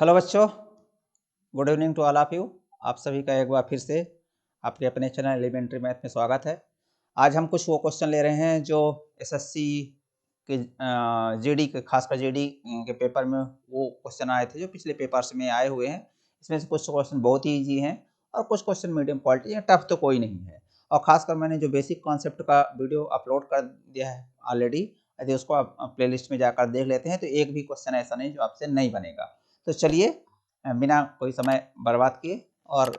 Hello बच्चों, good evening to all of you. आप सभी का एक बार फिर से आपके अपने चैनल एलिमेंट्री मैथ में स्वागत है। आज हम कुछ वो क्वेश्चन ले रहे हैं जो एसएससी के जीडी के खासकर जीडी के पेपर में वो क्वेश्चन आए थे जो पिछले पेपर्स में आए हुए हैं। इसमें से कुछ क्वेश्चन बहुत ही ईजी हैं और कुछ क्वेश्चन मीडियम क्वालिटी हैं, टफ तो कोई नहीं है। और खासकर मैंने जो बेसिक कॉन्सेप्ट का वीडियो अपलोड कर दिया है ऑलरेडी, यदि उसको आप प्लेलिस्ट में जाकर देख लेते हैं तो एक भी क्वेश्चन ऐसा नहीं जो आपसे नहीं बनेगा। तो चलिए बिना कोई समय बर्बाद किए और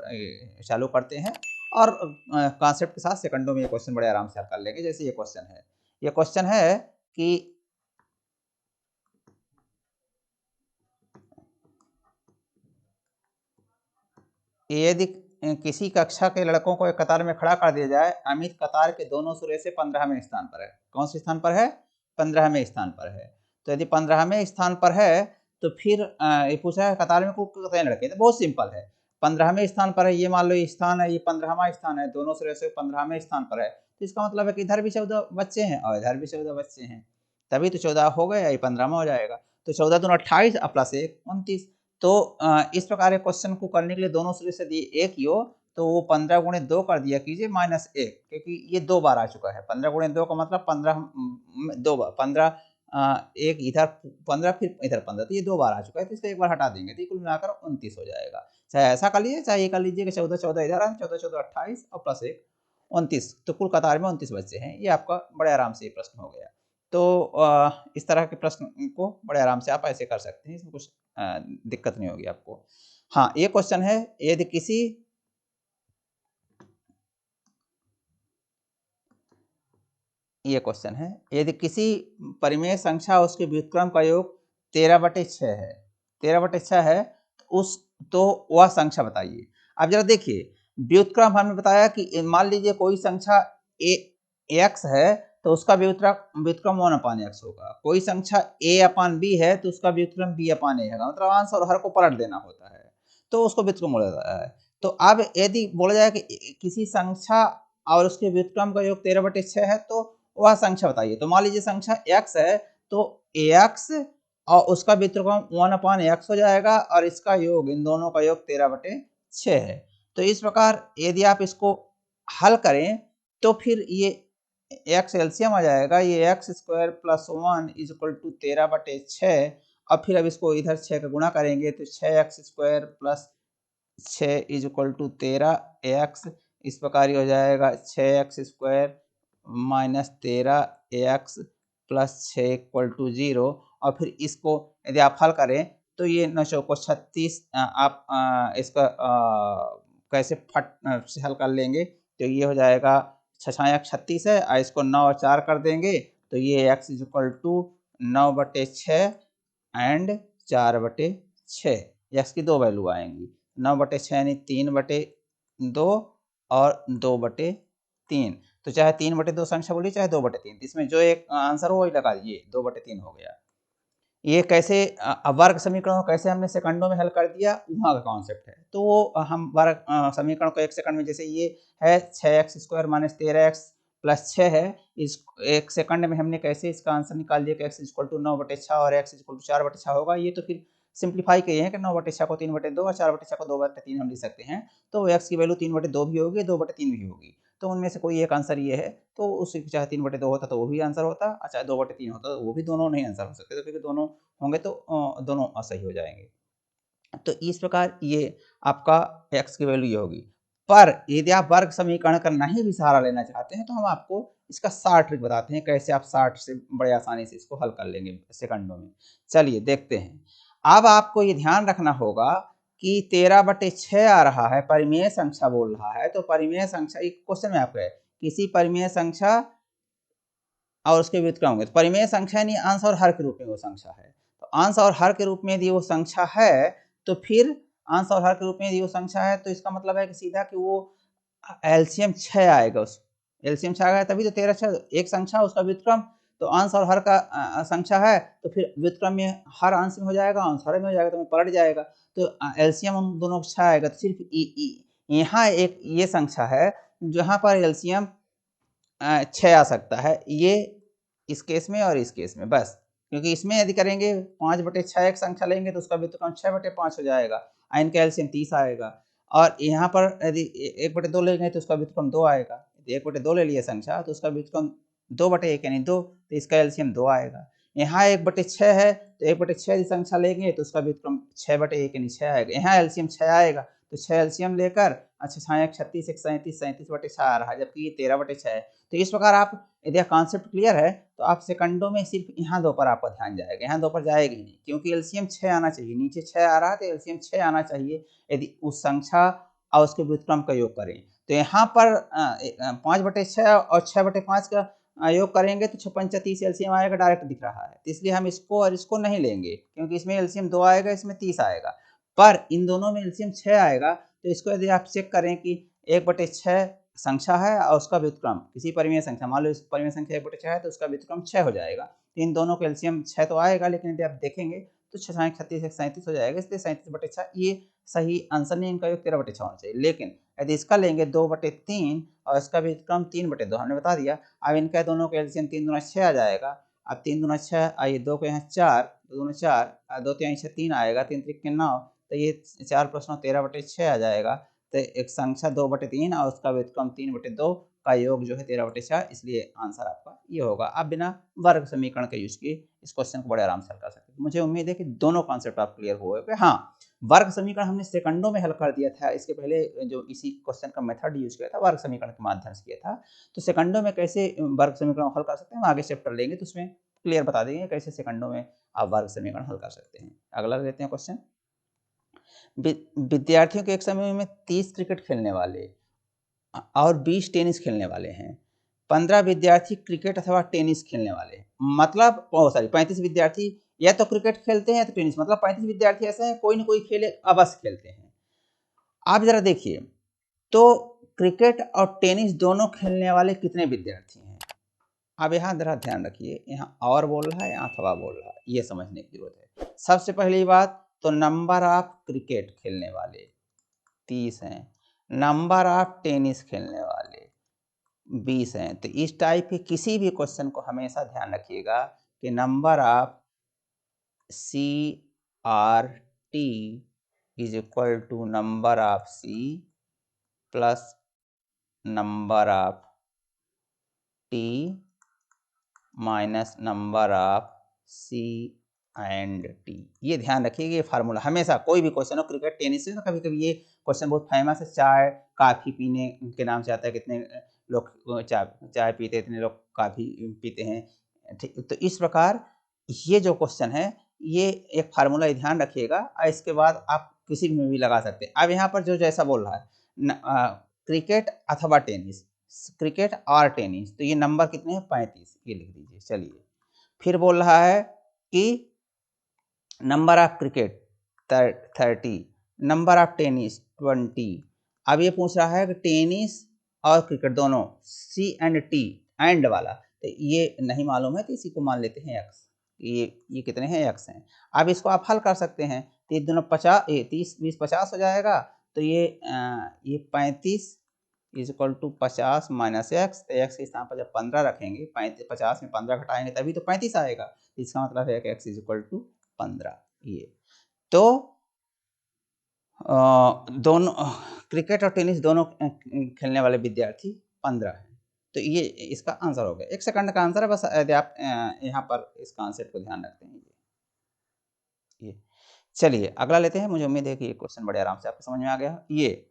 चालू करते हैं और कॉन्सेप्ट के साथ सेकंडों में ये क्वेश्चन बड़े आराम से हल कर लेंगे। जैसे ये क्वेश्चन है कि यदि किसी कक्षा के लड़कों को एक कतार में खड़ा कर दिया जाए, अमित कतार के दोनों सिरे से 15वें स्थान पर है। कौन से स्थान पर है? 15वें स्थान पर है। तो यदि 15वें स्थान पर है तो फिर ये पूछा है कतार में कुल कितने लड़के, तो बहुत सिंपल है। 15वें स्थान पर है, ये मान लो ये स्थान है, ये 15वां स्थान है, दोनों सिरे से 15वें स्थान पर है, तो इसका मतलब है कि इधर भी 14 बच्चे हैं और इधर भी 14 बच्चे हैं, तभी तो 14 हो गया, ये 15वां हो जाएगा। तो 14 दूनी 28 और प्लस 1 29। तो इस प्रकार के क्वेश्चन को करने के लिए दोनों सिरे से दिए एक ही हो तो वो 15 गुणे 2 कर दिया कीजिए -1, क्योंकि ये 2 बार आ चुका है। 15 गुणे 2 का मतलब 15 2 बार 15 एक इधर 15 फिर इधर 15, तो ये 2 बार आ चुका है, तो इसको एक बार हटा देंगे तो कुल मिलाकर 29 हो जाएगा। चाहे ऐसा कर लीजिए, चाहे ये कर लीजिए कि 14 14 इधर है, 14 14 28 और प्लस 1 29, तो कुल कतार में 29 बच्चे हैं। ये आपका बड़े आराम से ये प्रश्न हो गया। तो इस तरह के प्रश्न को बड़े आराम से आप ऐसे कर सकते हैं, इसमें कुछ दिक्कत नहीं होगी आपको। हाँ, ये क्वेश्चन है, यदि किसी ये क्वेश्चन है, यदि किसी परिमेय संख्या उसके व्युत्क्रम का योग 13/6 है, 13/6 है, तो वह संख्या बताइए। अब जरा देखिए, व्युत्क्रम हमने बताया कि मान लीजिए कोई संख्या x है तो उसका व्युत्क्रम 1/x होगा। कोई संख्या a/b है तो उसका व्युत्क्रम b/a होगा। मतलब अंश और हर को पलट देना होता है तो उसको व्युत्क्रम बोला जाता है। तो अब यदि बोला जाए कि किसी संख्या और उसके व्युत्क्रम का योग 13/6 है तो वह संख्या बताइए। तो मान लीजिए संख्या x है तो ax और उसका व्युत्क्रम 1/x हो जाएगा और इसका योग, इन दोनों का योग 13/6 है। तो इस प्रकार यदि आप इसको हल करें तो फिर ये x एलसीएम आ जाएगा, ये x² + 1 = 13/6 और फिर अब इसको इधर 6 का गुणा करेंगे तो 6x² + 6 = 13x, इस प्रकार ही हो जाएगा 6x² - 13x + 6 = 0। और फिर इसको यदि आप हल करें तो ये 9 चौको 36, आप इसका कैसे फट से हल कर लेंगे तो ये हो जाएगा 6×6 36 है और इसको 9 और 4 कर देंगे तो ये x = 9/6 एंड 4/6। x की 2 वैल्यू आएंगी, 9/6 यानी 3/2 और 2/3। तो चाहे 3/2 संख्या बोलिए चाहे 2/3, इसमें जो एक आंसर हो वही लगा दीजिए, 2/3 हो गया। ये कैसे वर्ग समीकरण को कैसे हमने सेकंडों में हल कर दिया, वहाँ का कॉन्सेप्ट है। तो वो हम वर्ग समीकरण को 1 सेकंड में, जैसे ये है 6x² - 13x + 6 है, इस 1 सेकंड में हमने कैसे इसका आंसर निकाल दिया कि x = 9/6 और x = 4/6 होगा। ये तो फिर सिंप्लीफाई किए हैं कि 9/6 को 3/2 और 4/6 को 2/3 हम लिख सकते हैं। तो x की वैल्यू 3/2 भी होगी, 2/3 भी होगी। तो उनमें से कोई एक आंसर ये है, तो उसी चाहे 3/2 होता तो वो भी आंसर होता और चाहे 2/3 होता तो वो भी, दोनों नहीं आंसर हो सकते, तो क्योंकि दोनों होंगे तो दोनों सही हो जाएंगे। तो इस प्रकार ये आपका x की वैल्यू ये होगी। पर यदि आप वर्ग समीकरण का नहीं भी सहारा लेना चाहते हैं तो हम आपको इसका शॉर्ट ट्रिक बताते हैं, कैसे आप शॉर्ट से बड़े आसानी से इसको हल कर लेंगे सेकंडों में। चलिए देखते हैं। अब आपको ये ध्यान रखना होगा कि 13/6 आ रहा है, परिमेय संख्या बोल रहा है, तो परिमेय संख्या एक क्वेश्चन में आपको है, किसी परिमेय संख्या और उसके व्युत्क्रम होंगे। तो परिमेय संख्या यानी अंश और हर के रूप में वो संख्या है। तो अंश और हर के रूप में यदि वो संख्या है तो फिर अंश और हर के रूप में यदि वो संख्या है तो इसका मतलब है कि सीधा कि वो एलसीएम 6 आएगा। उस एलसीएम 6 आएगा तभी तो 13 6, एक संख्या उसका व्युत्क्रम, तो अंश और हर का संख्या है तो फिर व्युत्क्रम में हर अंश में हो जाएगा, अंश हर में हो जाएगा, तो पलट जाएगा। तो एलसीएम उन दोनों का 6 आएगा। तो सिर्फ यहाँ एक ये संख्या है जहाँ पर एलसीएम 6 आ सकता है, ये इस केस में और इस केस में, बस क्योंकि इसमें यदि करेंगे 5/6 एक संख्या लेंगे तो उसका व्युत्क्रम 6/5 हो जाएगा, n का एलसीएम 30 आएगा। और यहाँ पर यदि 1/2 लेंगे तो उसका व्युत्क्रम 2 आएगा। यदि 1/2 ले लिए संख्या तो उसका व्युत्क्रम 2/1 यानी 2, तो इसका एलसीएम 2 आएगा। यहाँ 1/6 है तो 1/6 यदि संख्या लेंगे तो उसका व्युत्क्रम 6/1 यानी 6 आएगा। यहाँ एलसीएम 6 आएगा तो 6 एलसीएम लेकर, अच्छा 6 1 36 1 37 37/6 आ रहा है, जबकि ये 13/6 है। तो इस प्रकार आप यदि कॉन्सेप्ट क्लियर है तो आप सेकंडों में सिर्फ यहाँ 2 पर आपका ध्यान जाएगा, यहाँ 2 पर जाएगा ही नहीं, क्योंकि एलसीएम 6 आना चाहिए। नीचे 6 आ रहा है तो एलसीएम 6 आना चाहिए यदि उस संख्या और उसके व्युत्क्रम का योग करें। तो यहाँ पर 5/6 और 6/5 का योग करेंगे तो 6 5 30 एलसीएम आएगा, डायरेक्ट दिख रहा है। तो इसलिए हम इसको और इसको नहीं लेंगे, क्योंकि इसमें एलसीएम 2 आएगा, इसमें 30 आएगा। पर इन दोनों में एलसीएम 6 आएगा, तो इसको यदि आप चेक करें कि 1/6 संख्या है और उसका व्युत्क्रम किसी परिमेय संख्या, मान लो इस परिमेय संख्या 1/6 है तो उसका व्युत्क्रम 6 हो जाएगा। तो इन दोनों का एलसीएम 6 तो आएगा, लेकिन यदि आप देखेंगे तो 6 6 36 37 हो जाएगा, इसलिए 37/6 ये सही आंसर नहीं, इनका योग 13/6 होना चाहिए। लेकिन यदि इसका लेंगे 2/3 और इसका व्युत्क्रम 3/2, हमने बता दिया। अब इनका दोनों का एलसीएम 3 दूना 6 आ जाएगा। अब 3 दूना 6, आइए 2 को यहाँ 4, 2 दूना 4, 2 3 6 3 आएगा, 3 3 9, तो ये 4 प्रश्नों 13/6 आ जाएगा। तो एक संख्या 2/3 और उसका व्युत्क्रम 3/2 का योग जो है 13/6, इसलिए आंसर आपका ये होगा। आप बिना वर्ग समीकरण के यूज किए इस क्वेश्चन को बड़े आराम से हल कर सकते हैं। मुझे उम्मीद है कि दोनों कॉन्सेप्ट आप क्लियर हुए होंगे। हाँ, वर्ग समीकरण हमने सेकंडों में हल कर दिया था, इसके पहले जो इसी क्वेश्चन का मेथड यूज किया था वर्ग समीकरण के माध्यम से किया था। तो सेकंडों में कैसे वर्ग समीकरण हल कर सकते हैं, हम आगे चैप्टर लेंगे तो उसमें क्लियर बता देंगे कैसे सेकंडों में आप वर्ग समीकरण हल कर सकते हैं। अगला लेते हैं क्वेश्चन। विद्यार्थियों के एक समय में 30 क्रिकेट खेलने वाले और 20 टेनिस खेलने वाले हैं। 15 विद्यार्थी क्रिकेट अथवा टेनिस खेलने वाले हैं। मतलब 35 विद्यार्थी या तो क्रिकेट खेलते हैं या तो टेनिस, मतलब 35 विद्यार्थी ऐसे हैं कोई ना कोई खेल अवश्य खेलते हैं। आप जरा देखिए तो क्रिकेट और टेनिस दोनों खेलने वाले कितने विद्यार्थी हैं। अब यहाँ जरा ध्यान रखिए, यहाँ और बोल रहा है, यहाँ अथवा बोल रहा है, ये समझने की जरूरत है। सबसे पहली बात तो नंबर ऑफ क्रिकेट खेलने वाले 30 हैं, नंबर ऑफ टेनिस खेलने वाले 20 हैं। तो इस टाइप के किसी भी क्वेश्चन को हमेशा ध्यान रखिएगा कि number of CRT is equal to number of C plus number of T minus number of C and T। ये ध्यान रखिएगा, ये फार्मूला हमेशा कोई भी क्वेश्चन हो क्रिकेट टेनिस से, तो कभी कभी ये क्वेश्चन बहुत फेमस है, चाय काफ़ी पीने के नाम से आता है, कितने लोग चाय पीते हैं, इतने लोग काफ़ी पीते हैं, ठीक। तो इस प्रकार ये जो क्वेश्चन है ये एक फार्मूला ध्यान रखिएगा, और इसके बाद आप किसी में भी लगा सकते हैं। अब यहाँ पर जो जैसा बोल रहा है क्रिकेट अथवा टेनिस, क्रिकेट और टेनिस, तो ये नंबर कितने हैं 35, ये लिख दीजिए। चलिए फिर बोल रहा है कि number of cricket 30, number of tennis 20। अब ये पूछ रहा है कि टेनिस और क्रिकेट दोनों C एंड T एंड वाला, तो ये नहीं मालूम है तो इसी को मान लेते हैं x। ये कितने हैं x हैं। अब इसको आप हल कर सकते हैं, 3 दूना 50, 30 20 50 हो जाएगा। तो ये 35 is equal to 50 minus x, तो एक्स के स्थान पर जब 15 रखेंगे, 50 में 15 घटाएंगे तभी तो 35 आएगा। इसका मतलब है कि एक्स इज इक्वल टू 15। ये तो दोनों क्रिकेट और टेनिस दोनों खेलने वाले विद्यार्थी 15 हैं। तो ये इसका आंसर हो गया। 1 सेकंड का आंसर है, बस यदि आप यहाँ पर इस कॉन्सेप्ट को ध्यान रखते हैं। ये चलिए अगला लेते हैं। मुझे उम्मीद है कि ये क्वेश्चन बड़े आराम से आपको समझ में आ गया। ये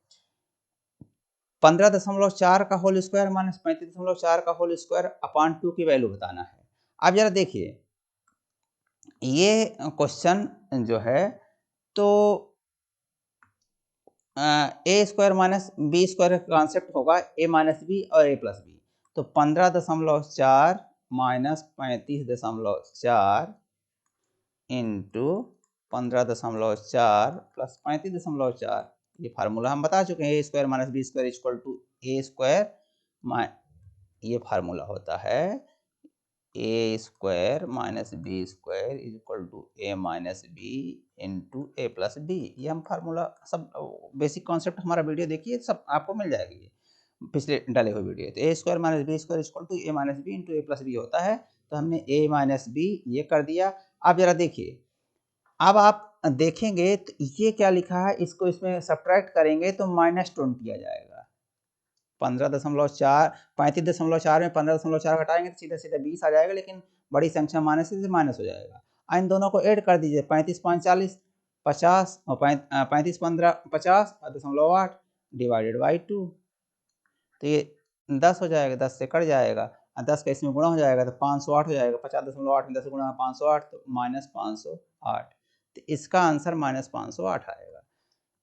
15.4 का होल स्क्वायर माइनस 35.4 का होल स्क्वायर अपॉन 2 की वैल्यू बताना है। अब जरा देखिए ये क्वेश्चन जो है तो A square minus B square का कॉन्सेप्ट होगा ए माइनस बी और ए प्लस बी। तो 15.4 माइनस 35.4 इंटू 15.4 प्लस 35.4, ये फार्मूला हम बता चुके हैं। A square minus B square equal to A square, ये फार्मूला होता है A square minus B square is equal to A minus B into A plus B. ये हम फार्मूला सब बेसिक कॉन्सेप्ट हमारा वीडियो देखिए, सब आपको मिल जाएगी ये पिछले डाले हुए वीडियो। तो A square minus B square equal to A minus B into A plus B होता है। तो हमने a माइनस बी ये कर दिया। अब जरा देखिए, अब आप देखेंगे तो ये क्या लिखा है, इसको इसमें सब्ट्रैक्ट करेंगे तो -20 आ जाएगा। 15.4 35.4 में 15.4 घटाएंगे तो सीधा सीधा 20 आ जाएगा, लेकिन बड़ी संख्या माइनस से माइनस हो जाएगा। इन दोनों को ऐड कर दीजिए, 35 5 40 50 और 35 15 50 और 0.8 डिवाइडेड बाई 2, तो ये 10 हो जाएगा, 10 से कट जाएगा और 10 का इसमें गुणा हो जाएगा तो 508 हो जाएगा। 50.8 में 10 गुणा 508 तो -508, तो इसका आंसर -508 आएगा।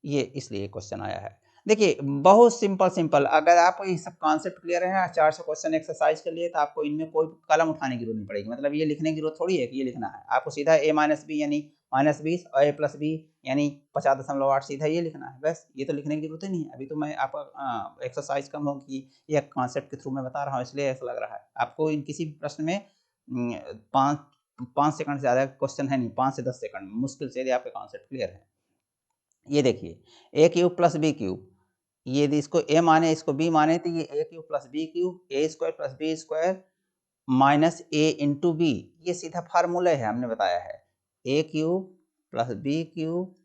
ये इसलिए क्वेश्चन आया है। देखिए बहुत सिंपल, अगर आपको ये सब कॉन्सेप्ट क्लियर है, 400 क्वेश्चन एक्सरसाइज के लिए, तो आपको इनमें कोई कलम उठाने की जरूरत नहीं पड़ेगी। मतलब ये लिखने की जरूरत थोड़ी है कि ये लिखना है, आपको सीधा a माइनस बी यानी -20 और a प्लस बी यानी 50.8 सीधा ये लिखना है, बस। ये तो लिखने की जरूरत ही नहीं है। अभी तो मैं आपका एक्सरसाइज कम होगी, ये कॉन्सेप्ट के थ्रू मैं बता रहा हूँ, इसलिए ऐसा लग रहा है। आपको इन किसी भी प्रश्न में 5 सेकंड से ज़्यादा क्वेश्चन है नहीं, 5 से 10 सेकंड मुश्किल से, यदि आपके कॉन्सेप्ट क्लियर है। ये देखिए A cube plus B cube, ये यदि इसको a माने इसको b माने तो ये a cube plus B cube, A square plus B square minus A into B, ये सीधा फार्मूला है, हमने बताया है। a cube plus B cube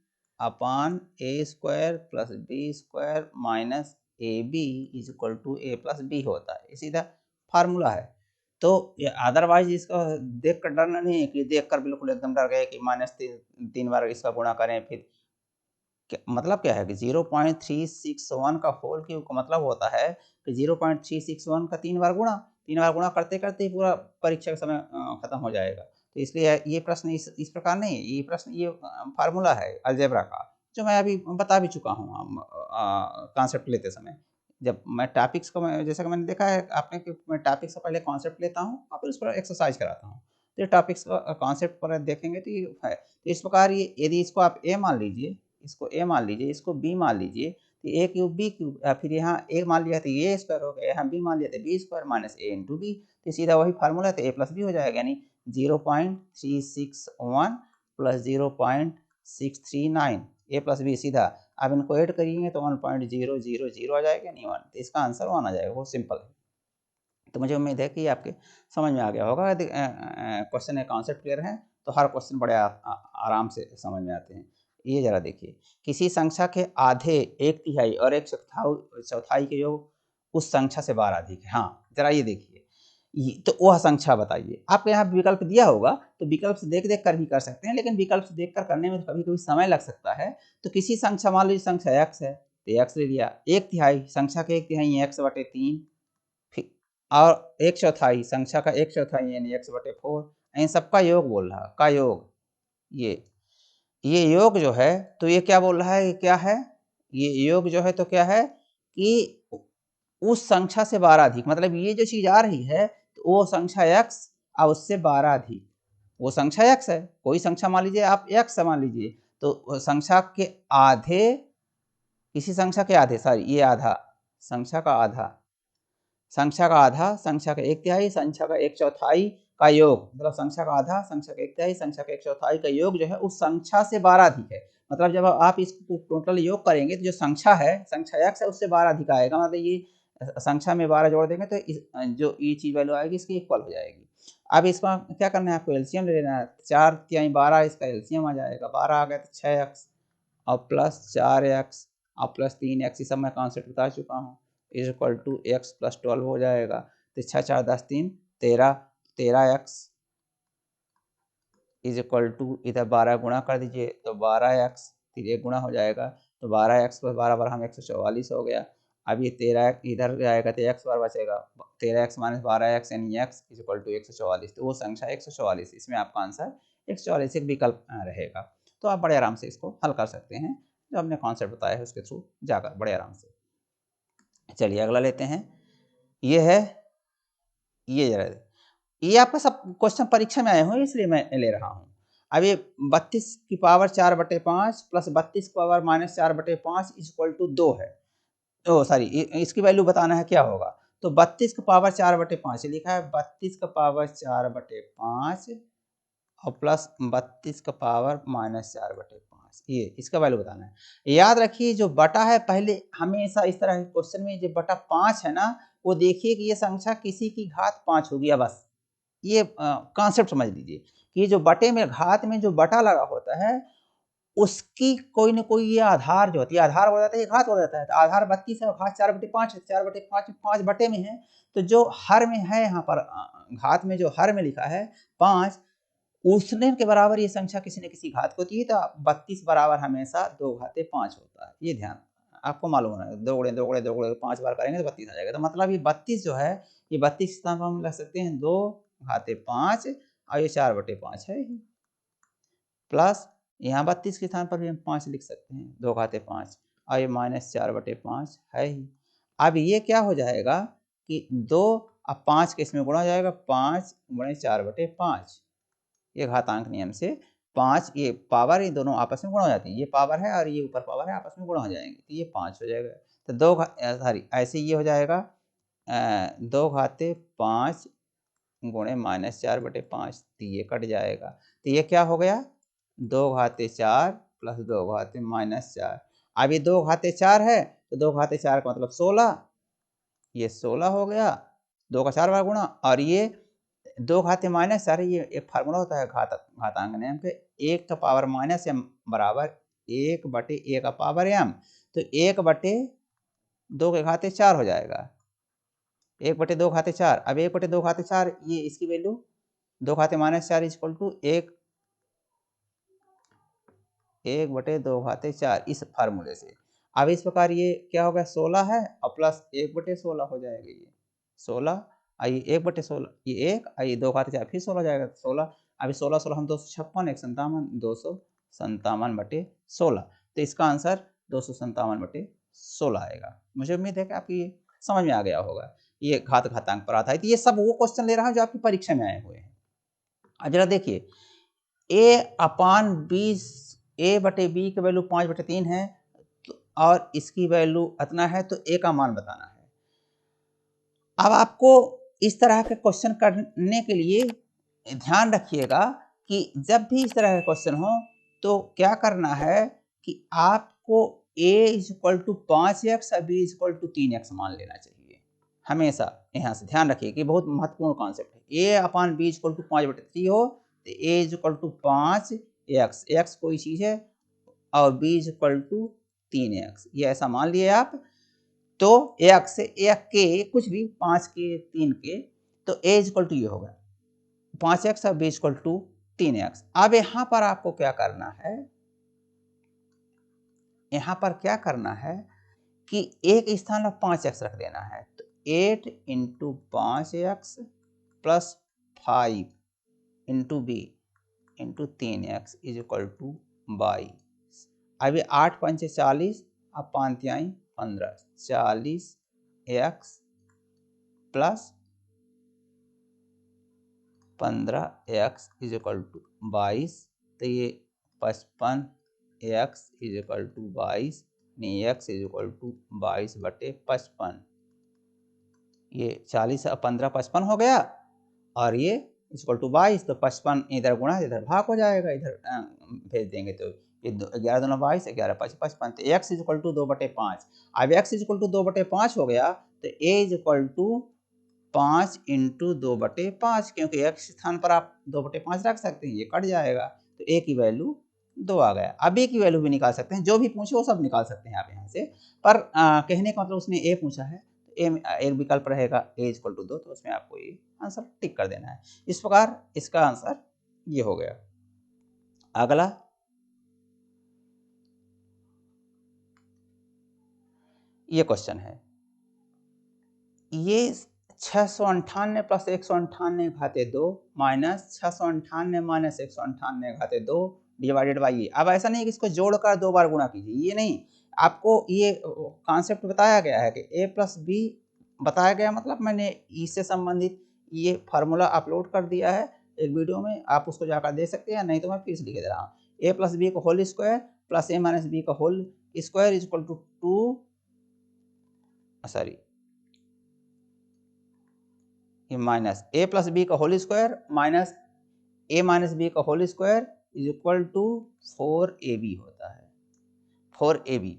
upon A square plus B square minus A B is equal to A plus B होता है, ये सीधा फार्मूला है। तो ये अदरवाइज इसका देख कर डरना नहीं है कि देख कर बिल्कुल एकदम डर गए कि -3 बार इसका गुणा करें, फिर मतलब क्या है कि 0.361 का होल क्यूब का मतलब होता है कि 0.361 का 3 बार गुणा करते करते ही पूरा परीक्षा का समय खत्म हो जाएगा। तो इसलिए ये प्रश्न इस प्रकार नहीं है, ये प्रश्न ये फार्मूला है अलजेब्रा का, जो मैं अभी बता भी चुका हूँ कॉन्सेप्ट लेते समय। जब मैं टॉपिक्स को जैसा कि मैंने देखा है आपने कि मैं टॉपिक्स से पहले कॉन्सेप्ट लेता हूँ और फिर उस पर एक्सरसाइज कराता हूँ। तो ये टॉपिक्स का कॉन्सेप्ट पर देखेंगे तो ये है। तो इस प्रकार ये यदि इसको आप ए मान लीजिए, इसको a मान लीजिए, इसको b मान लीजिए, तो a क्यूब b क्यूब, फिर यहाँ a मान लिया तो ये स्क्वायर हो गया, यहाँ b मान लिया तो b square minus a into B, तो सीधा वही फार्मूला है, तो a प्लस बी हो जाएगा, यानी 0.361 प्लस 0.639 a प्लस बी सीधा। अब इनको ऐड करिएंगे तो 1.000 आ जाएगा, यानी 1, तो इसका आंसर 1 आ जाएगा, बहुत सिंपल है। तो मुझे उम्मीद है कि आपके समझ में आ गया होगा। यदि क्वेश्चन का कॉन्सेप्ट क्लियर है तो हर क्वेश्चन बड़े आराम से समझ में आते हैं। ये जरा देखिए, किसी संख्या के आधे, एक तिहाई और एक चौथाई के योग उस संख्या से 12 अधिक है। हाँ जरा ये देखिए, तो वह संख्या बताइए। आपके यहाँ विकल्प दिया होगा तो विकल्प से देख देख कर भी कर सकते हैं, लेकिन विकल्प से देख कर करने में कभी कभी समय लग सकता है। तो किसी संख्या, मान लीजिए संख्या x है तो x ले लिया, एक तिहाई, संख्या के एक तिहाई x/3, फिर और एक चौथाई, संख्या का एक चौथाई यानी x/4, इन सबका योग बोल रहा का योग। ये योग जो है तो ये क्या बोल रहा है, ये क्या है, ये योग जो है तो क्या है कि उस संख्या से 12 अधिक, मतलब ये जो चीज आ रही है तो वो संख्या x और उससे 12 अधिक, वो संख्या x है, कोई संख्या मान लीजिए आप x मान लीजिए, तो संख्या के आधे, किसी संख्या के आधे, सॉरी ये आधा, संख्या का आधा, संख्या का आधा, संख्या का एक तिहाई, संख्या का एक चौथाई का योग, मतलब संख्या का आधा, संख्या का एक तिहाई, संख्या का एक चौथाई का योग जो है उस संख्या से 12 अधिक है। मतलब जब आप इसको टोटल योग करेंगे तो जो संख्या है, संख्या x है, उससे 12 अधिक आएगा। मतलब ये संख्या में 12 जोड़ देंगे तो जो ये चीज वैल्यू आएगी इसकी इक्वल हो जाएगी। अब इसका क्या करना है, आपको एलसीएम ले लेना है। 4 तिहाई 12, इसका एलसीएम आ जाएगा, 12 आ गया तो 6x और प्लस 4x और प्लस 3x, ये सब मैं कॉन्सेप्ट बता चुका हूँ, is equal to x plus 12 हो जाएगा। तो 6 4 10 3 13, 13x इज इक्वल टू, इधर 12 गुणा कर दीजिए तो 12x, फिर एक गुणा हो जाएगा तो 12x प्लस 12 बार हम 144 हो गया। अब ये 13 इधर जाएगा तो x बार बचेगा, 13x माइनस 12x यानी x इज इक्वल टू 144, तो वो संख्या 144, इसमें आपका आंसर 144 एक विकल्प रहेगा। तो आप बड़े आराम से इसको हल कर सकते हैं, जो हमने कॉन्सेप्ट बताया है उसके थ्रू जाकर बड़े आराम से। चलिए अगला लेते हैं, ये है, ये जरा, ये आपका सब क्वेश्चन परीक्षा में आए हुए इसलिए मैं ले रहा हूँ। अब ये 32 की पावर 4/5 प्लस 32 की power minus 4/5 is equal to 2 है। ओ सॉरी, इसकी वैल्यू बताना है क्या होगा, तो 32 का पावर 4/5 लिखा है, 32 का पावर 4/5 और प्लस 32 का पावर माइनस 4/5, ये इसका वैल्यू बताना है। याद रखिए जो बटा है, पहले हमेशा इस तरह के क्वेश्चन में जो बटा 5 है ना, वो देखिए कि ये संख्या किसी की घात 5 होगी, बस ये कॉन्सेप्ट समझ लीजिए कि जो बटे में घात में जो बटा लगा होता है उसकी कोई न कोई ये आधार जो होती है, आधार हो जाता है, ये घात हो जाता है। तो आधार 32 है और घात 4/5 है, 4/5 5 बटे में है। तो जो हर में है यहाँ पर घात में जो हर में लिखा है 5, उसने के बराबर ये संख्या किसी न किसी घात को होती है। तो 32 बराबर हमेशा 2 घाते 5 होता है। ये ध्यान आपको मालूम होना है, 2 गुणे 2 गुणे 2 गुणे 5 बार करेंगे तो 32 आ जाएगा। तो मतलब ये 32 जो है, ये 32 स्थान पर हम लिख सकते हैं 2 घाते 5 और ये 4/5 है ही, प्लस यहाँ 32 के स्थान पर भी हम 5 लिख सकते हैं, 2 घाते 5 और ये -4/5 है ही। अब ये क्या हो जाएगा कि 2 अब 5 के इसमें गुणा हो जाएगा, 5 गुणे 4/5। ये घातांक नियम से 5 ये पावर, ये दोनों आपस में गुणा हो जाती है। ये पावर है और ये ऊपर पावर है, आपस में गुणा हो जाएंगे तो ये 5 हो जाएगा। तो 2 सॉरी ऐसे ये हो जाएगा 2 घाते 5 गुणे -4/5, तो ये कट जाएगा। तो ये क्या हो गया, 2 घाते 4 प्लस 2 घाते -4। अब ये 2 घाते 4 है तो 2 घाते 4 का मतलब 16, ये 16 हो गया, 2 का 4 बार गुणा। और ये 2 घाते -4, ये एक फार्मूला होता है घातांक नियम के, 1 का पावर -m बराबर 1/a का पावर m। तो 1/2 के घाते 4 हो जाएगा, 1/2 घाते 4। अब 1/2 घाते 4 ये इसकी वैल्यू 2 घाते -4 इक्वल टू 1/2 घाते 4 इस फार्मूले से। अब इस प्रकार ये क्या होगा, 16 है और प्लस 1/16 हो जाएगा, ये 16 ये 1/16, ये 1 ये 2 घाते 4 फिर 16 हो जाएगा 16। अभी 16 16 हम 256, 157, 257/16। तो इसका आंसर 257/16 आएगा। मुझे उम्मीद है कि आपकी ये समझ में आ गया होगा। ये घातांक पर आधारित, ये सब वो क्वेश्चन ले रहा हूँ जो आपकी परीक्षा में आए हुए हैं। जरा देखिए, a/b की वैल्यू 5/3 है और इसकी वैल्यू इतना है, तो a का मान बताना है। अब आपको इस तरह के क्वेश्चन करने के लिए ध्यान रखिएगा कि जब भी इस तरह के क्वेश्चन हो तो क्या करना है कि आपको a = 5x और b = 3x मान लेना चाहिए। हमेशा यहाँ से ध्यान रखिए कि बहुत महत्वपूर्ण कॉन्सेप्ट है। a/b = 5/3 हो तो a = 5x, x कोई चीज़ है और b = 3x, ये ऐसा मान लिए आप। तो एक से एक के कुछ भी 5 के 3 के, तो a = ये होगा 5x और b = 3x। अब यहाँ पर आपको क्या करना है, यहाँ पर क्या करना है कि एक स्थान पर 5x रख देना है। तो 8 × 5x प्लस 5 × b × 3x = 22। अभी 8 पंचे 40 अब 5 तिहाई 15, 40x प्लस 15x = 22। तो ये 55x = 22, नहीं x = 22/55। ये 40 और 15 55 हो गया और ये = 22। तो 55 इधर गुणा इधर भाग हो जाएगा, इधर भेज देंगे तो ये 11 दूना 22, 11 5 55। तो x = 2/5। अब x = 2/5 हो गया तो a = 5 × 2/5, क्योंकि x स्थान पर आप 2/5 रख सकते हैं, ये कट जाएगा। तो a की वैल्यू 2 आ गया। अब a की वैल्यू भी निकाल सकते हैं, जो भी पूछे वो सब निकाल सकते हैं आप यहाँ से। पर कहने का मतलब उसने a पूछा है, तो a एक विकल्प रहेगा a = 2, तो उसमें आपको ये आंसर टिक कर देना है। इस प्रकार इसका आंसर ये हो गया। अगला ये क्वेश्चन है, ये 698 + 198 घाते 2 माइनस 698 - 198 घाते 2 डिवाइडेड बाई ये। अब ऐसा नहीं कि इसको जोड़कर 2 बार गुणा कीजिए, ये नहीं। आपको ये कॉन्सेप्ट बताया गया है कि a + b बताया गया, मतलब मैंने इससे संबंधित ये फार्मूला अपलोड कर दिया है एक वीडियो में, आप उसको जाकर दे सकते हैं, नहीं तो मैं फिर से लिख दे रहा हूँ। a + b का whole square plus a - b का whole square = 2 sorry minus a + b का whole square minus a - b का होल स्क्वायर = 4ab होता है, 4ab।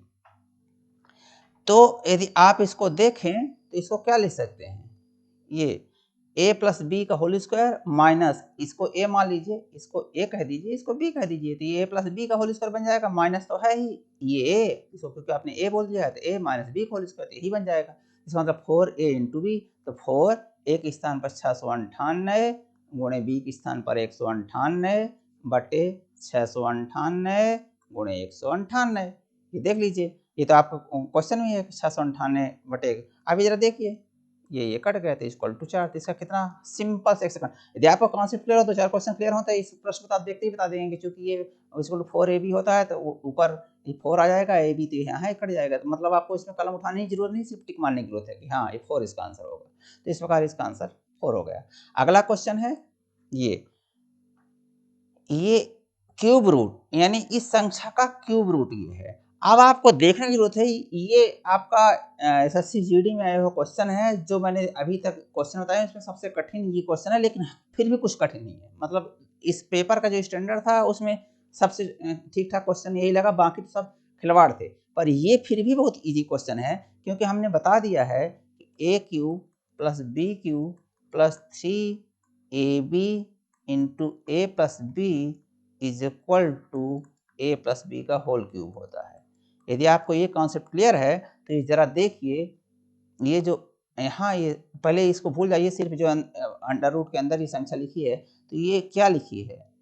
तो यदि आप इसको देखें तो इसको क्या लिख सकते हैं, ये ए प्लस बी का होल स्क्वायर माइनस, इसको ए मान लीजिए, इसको ए कह दीजिए, इसको बी कह दीजिए, तो ये ए प्लस बी का होल स्क्वायर बन जाएगा, माइनस तो है ही ये ए, इसको क्योंकि आपने ए बोल दिया है तो ए माइनस बी का होल स्क्वायर तो यही बन जाएगा। इसका मतलब 4a इंटू बी, तो 4 ए के स्थान पर 698 गुणे बी के स्थान पर 198 बटे 698 गुणे 198, ये देख लीजिए, ये तो आपका क्वेश्चन में है 698 बटे, अभी जरा देखिए ये कट गए थे इक्वल टू 4, तो इसका कितना सिंपल से सेकंड। यदि आपको कॉन्सेप्ट क्लियर हो तो 4 क्वेश्चन क्लियर होता है, इस प्रश्न को आप देखते ही बता देंगे, क्योंकि ये इक्वल टू 4ab होता है तो ऊपर 4 आ जाएगा, ए बी तो यहाँ है कट जाएगा, तो मतलब आपको इसमें कलम उठाने की जरूरत नहीं, सिर्फ टिक मारने की जरूरत है कि हाँ ये 4 इसका आंसर होगा। तो इस प्रकार इसका आंसर 4 हो गया। अगला क्वेश्चन है ये क्यूब रूट, यानी इस संख्या का क्यूब रूट ये है। अब आपको देखने की जरूरत है, ये आपका एसएससी जीडी में आया हुआ क्वेश्चन है, जो मैंने अभी तक क्वेश्चन बताया इसमें सबसे कठिन ये क्वेश्चन है, लेकिन फिर भी कुछ कठिन नहीं है, मतलब इस पेपर का जो स्टैंडर्ड था उसमें सबसे ठीक ठाक क्वेश्चन यही लगा, बाकी तो सब खिलवाड़ थे, पर ये फिर भी बहुत ईजी क्वेश्चन है, क्योंकि हमने बता दिया है कि A cube plus B cube plus 3ab into A plus B is equal to A plus B का होल क्यूब होता है। यदि आपको ये कॉन्सेप्ट क्लियर है तो ये जरा देखिए, ये जो यहाँ ये पहले इसको भूल जाइए, सिर्फ जो अंडर रूट के अंदर ये संख्या लिखी है, तो ये क्या लिखी है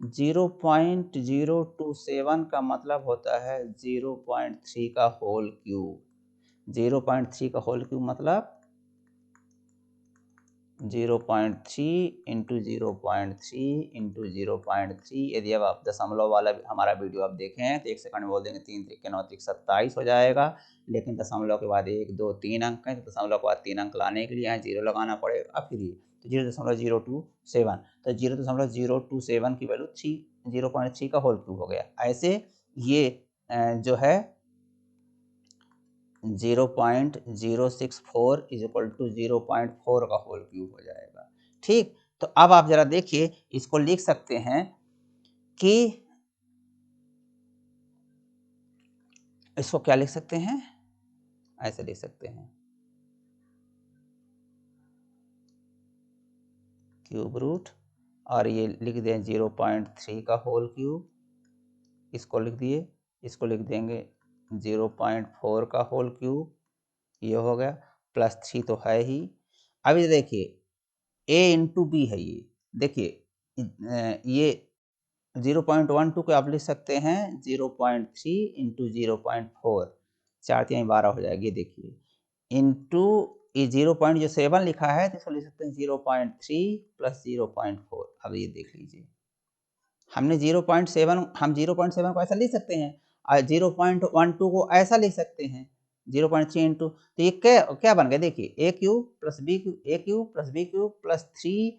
0.027 का मतलब होता है 0.3 का होल क्यूब, 0.3 का होल क्यूब मतलब 0.3 इंटू 0.3 इंटू 0.3। यदि अब आप दशमलव वाला हमारा वीडियो आप देखें हैं तो 1 सेकंड में बोल देंगे 3 त्रिक 9 त्रिक 27 हो जाएगा, लेकिन दशमलव के बाद 1 2 3 अंक हैं, तो दशमलव के बाद 3 अंक लाने के लिए यहाँ 0 लगाना पड़ेगा, फिर ये तो 0.027, तो 0.027 की वैल्यू 0.3 का होल क्यूब हो गया। ऐसे ये जो है 0.064 इज इक्वल टू 0.4 का होल क्यूब हो जाएगा। ठीक, तो अब आप जरा देखिए, इसको लिख सकते हैं कि इसको क्या लिख सकते हैं, ऐसे लिख सकते हैं क्यूब रूट, और ये लिख दें 0.3 का होल क्यूब, इसको लिख दिए, इसको लिख देंगे 0.4 का होल क्यूब, ये हो गया, प्लस 3 तो है ही। अभी देखिए a इंटू बी है, ये देखिए ये 0.12 को आप लिख सकते हैं 0.3 इंटू 0.4, 4 3 12 हो जाएगी, ये देखिए इंटू ये 0.7 लिखा है तो इसको लिख सकते हैं 0.3 प्लस 0.4। अब ये देख लीजिए, हमने 0.7 हम 0.7 को ऐसा लिख सकते हैं और 0.12 को ऐसा लिख सकते हैं 0.3 इंटू, तो ये क्या क्या बन गया देखिए, A cube plus B cube, A cube plus B cube plus 3,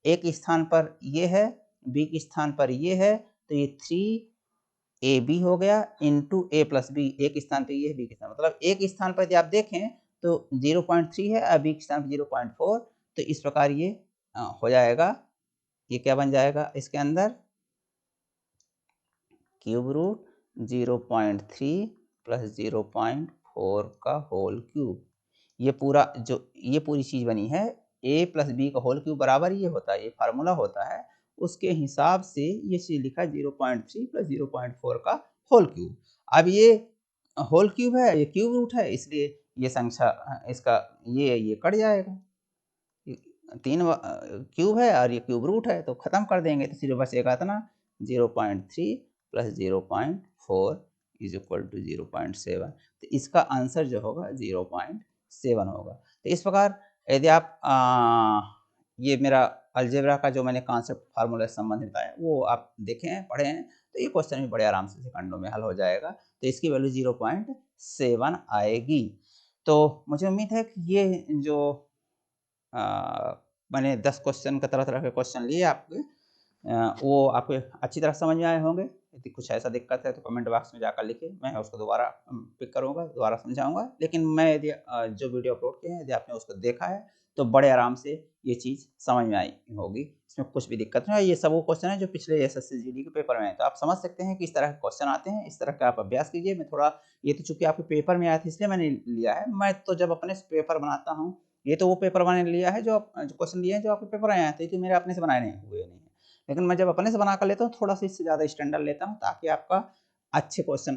A के स्थान पर ये है, बी के स्थान पर ये है, तो ये 3ab हो गया इंटू ए प्लस बी, ए के स्थान पर ये है, बी के स्थान मतलब ए के स्थान पर यदि आप देखें तो 0.3 है और बी के स्थान पर 0.4, तो इस प्रकार ये हो जाएगा, ये क्या बन जाएगा इसके अंदर क्यूब रूट 0.3 प्लस 0.4 का होल क्यूब। ये पूरा जो ये पूरी चीज़ बनी है a प्लस बी का होल क्यूब बराबर ये होता है, ये फार्मूला होता है, उसके हिसाब से ये चीज़ लिखा है 0.3 प्लस 0.4 का होल क्यूब। अब ये होल क्यूब है, ये क्यूब रूट है, इसलिए ये संख्या इसका ये कट जाएगा, 3 क्यूब है और ये क्यूब रूट है, तो ख़त्म कर देंगे तो सिर्फ बचेगा इतना 0.3 प्लस 0.4 इज इक्वल टू 0.7, तो इसका आंसर जो होगा 0.7 होगा। तो इस प्रकार यदि आप ये मेरा अलजेब्रा का जो मैंने कॉन्सेप्ट फार्मूला से संबंधित बताया वो आप देखें हैं, पढ़े हैं, तो ये क्वेश्चन भी बड़े आराम से सेकंडों में हल हो जाएगा, तो इसकी वैल्यू 0.7 आएगी। तो मुझे उम्मीद है कि ये जो मैंने 10 क्वेश्चन का तरह-तरह के क्वेश्चन लिए आपके, वो आपको अच्छी तरह समझ में आए होंगे। यदि कुछ ऐसा दिक्कत है तो कमेंट बॉक्स में जाकर लिखिए, मैं उसको दोबारा पिक करूँगा, दोबारा समझाऊँगा। लेकिन मैं यदि जो वीडियो अपलोड किए हैं यदि आपने उसको देखा है तो बड़े आराम से ये चीज़ समझ में आई होगी, इसमें कुछ भी दिक्कत नहीं है। ये सब वो क्वेश्चन है जो पिछले एसएससी जीडी के पेपर में है, तो आप समझ सकते हैं कि इस तरह के क्वेश्चन आते हैं, इस तरह का आप अभ्यास कीजिए। मैं थोड़ा ये तो चूँकि आपके पेपर में आया था इसलिए मैंने लिया है, मैं तो जब अपने से पेपर बनाता हूँ ये तो वो पेपर मैंने लिया है जो क्वेश्चन दिए हैं जो आपके पेपर आए हैं, तो ये तो मेरे अपने से बनाए नहीं हुए नहीं है। लेकिन मैं जब अपने से बना कर लेता हूँ, थोड़ा-सा इससे ज़्यादा स्टैंडर्ड लेता हूँ, ताकि आपका अच्छे क्वेश्चन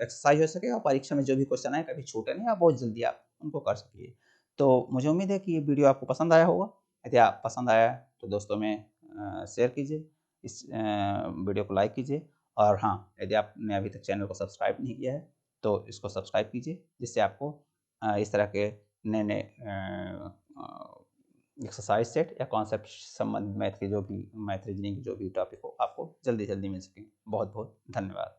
एक्सरसाइज हो सके और परीक्षा में जो भी क्वेश्चन आए कभी छूटे नहीं, और बहुत जल्दी आप उनको कर सकिए। तो मुझे उम्मीद है कि ये वीडियो आपको पसंद आया होगा। यदि आप पसंद आया तो दोस्तों में शेयर कीजिए, इस वीडियो को लाइक कीजिए, और हाँ, यदि आपने अभी तक चैनल को सब्सक्राइब नहीं किया है तो इसको सब्सक्राइब कीजिए, जिससे आपको इस तरह के नए-नए एक्सरसाइज सेट या कॉन्सेप्ट संबंधित मैथ के जो भी मैथ रीजनिंग के जो भी टॉपिक हो, आपको जल्दी-जल्दी मिल सकें। बहुत-बहुत धन्यवाद।